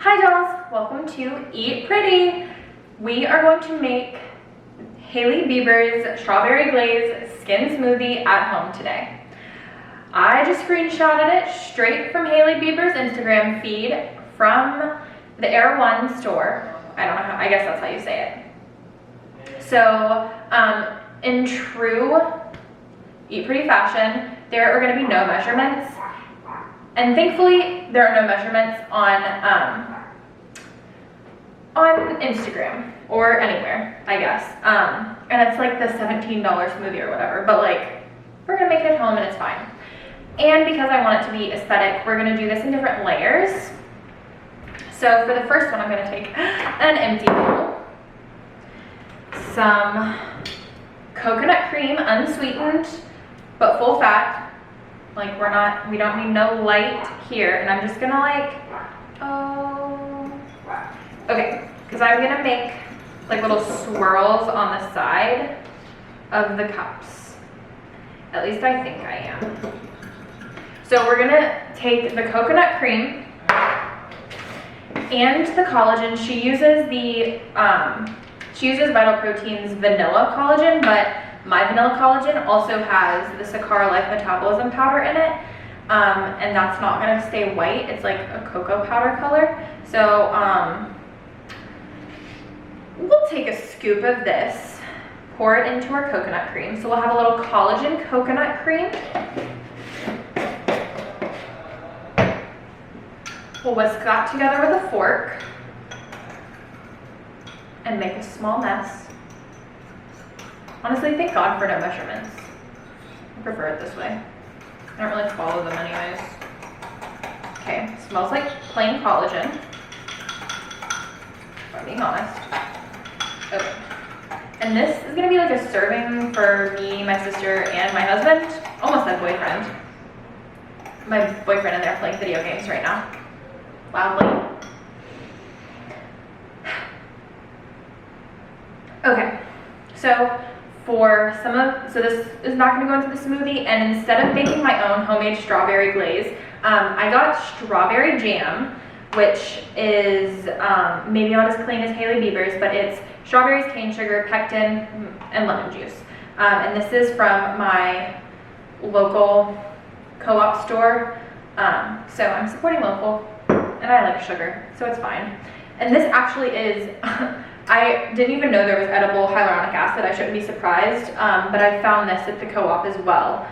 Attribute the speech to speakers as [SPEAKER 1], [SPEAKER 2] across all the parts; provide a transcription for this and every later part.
[SPEAKER 1] Hi dolls, welcome to Eat Pretty. We are going to make Hailey Biebers strawberry glaze skin smoothie at home today. I just screenshotted it straight from Hailey Biebers' Instagram feed from the Air One store. I don't know how, I guess that's how you say it. So in true Eat Pretty fashion, there are going to be no measurements. And thankfully, there are no measurements on Instagram or anywhere, I guess. And it's like the $17 smoothie or whatever, but like, we're gonna make it at home and it's fine. And because I want it to be aesthetic, we're gonna do this in different layers. So for the first one, I'm gonna take an empty bowl, some coconut cream, unsweetened, but full fat. Like we don't need no light here. And I'm just gonna okay, because I'm gonna make like little swirls on the side of the cups. At least I think I am. So we're gonna take the coconut cream and the collagen. She uses Vital Protein's vanilla collagen, but my vanilla collagen also has the Sakara Life Metabolism powder in it, and that's not going to stay white. It's like a cocoa powder color. So we'll take a scoop of this, pour it into our coconut cream. So we'll have a little collagen coconut cream. We'll whisk that together with a fork and make a small mess. Honestly, thank God for no measurements. I prefer it this way. I don't really follow them anyways. Okay, smells like plain collagen, if I'm being honest. Okay. And this is gonna be like a serving for me, my sister, and my husband. Almost my boyfriend. My boyfriend and they're playing video games right now. Loudly. Okay, so this is not going to go into the smoothie, and instead of making my own homemade strawberry glaze, I got strawberry jam, which is maybe not as clean as Hailey Biebers, but it's strawberries, cane sugar, pectin, and lemon juice. And this is from my local co-op store, so I'm supporting local, and I like sugar, so it's fine. And this actually is I didn't even know there was edible hyaluronic acid. I shouldn't be surprised, but I found this at the co-op as well.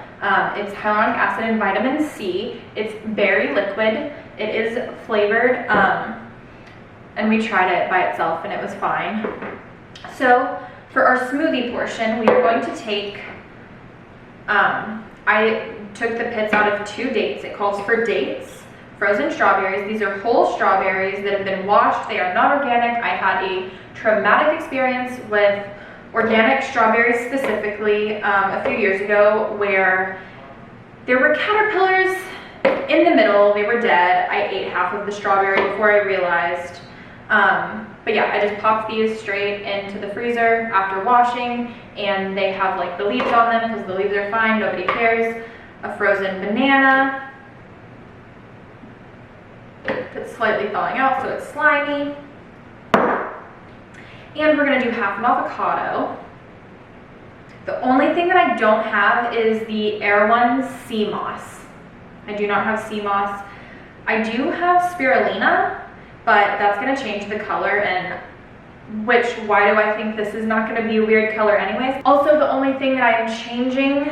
[SPEAKER 1] It's hyaluronic acid and vitamin C. It's berry liquid. It is flavored, and we tried it by itself and it was fine. So for our smoothie portion, we are going to take, I took the pits out of 2 dates. It calls for dates. Frozen strawberries. These are whole strawberries that have been washed. They are not organic. I had a traumatic experience with organic strawberries specifically a few years ago where there were caterpillars in the middle. They were dead. I ate half of the strawberry before I realized. But yeah, I just popped these straight into the freezer after washing, and they have like the leaves on them because the leaves are fine. Nobody cares. A frozen banana. It's slightly thawing out, so it's slimy. And we're gonna do half an avocado. The only thing that I don't have is the Air One sea moss. I do not have sea moss. I do have spirulina, but that's gonna change the color, and why do I think this is not gonna be a weird color anyways? Also, the only thing that I am changing,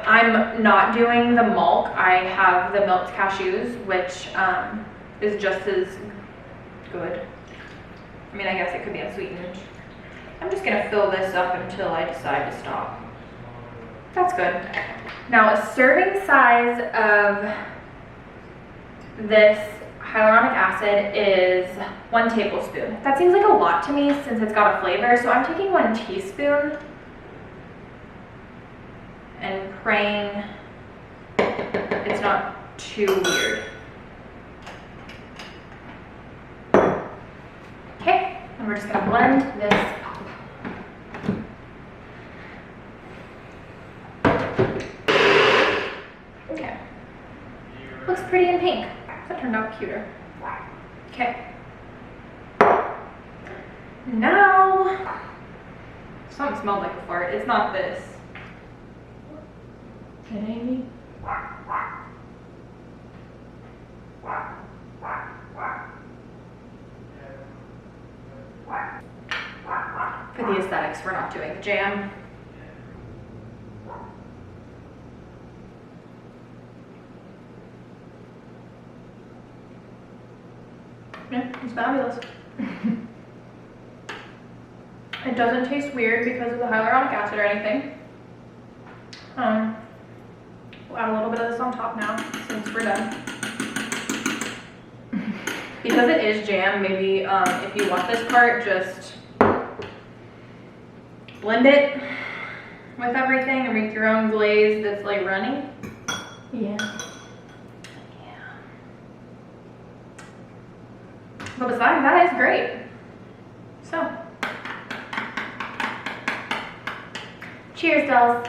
[SPEAKER 1] I'm not doing the milk. I have the milked cashews, which is just as good. I mean, I guess it could be unsweetened. I'm just gonna fill this up until I decide to stop. That's good. Now, a serving size of this hyaluronic acid is 1 tablespoon. That seems like a lot to me since it's got a flavor, so I'm taking 1 teaspoon. And praying it's not too weird. Okay, and we're just gonna blend this up. Okay, looks pretty and pink. That turned out cuter. Okay. Now, something smelled like a fart. It's not this. It ain't me. For the aesthetics, we're not doing the jam. Yeah, it's fabulous. It doesn't taste weird because of the hyaluronic acid or anything. We'll add a little bit of this on top now since we're done. Because it is jam, maybe if you want this part, just blend it with everything and make your own glaze that's like runny. Yeah. But besides that, it's great. So, cheers, dolls.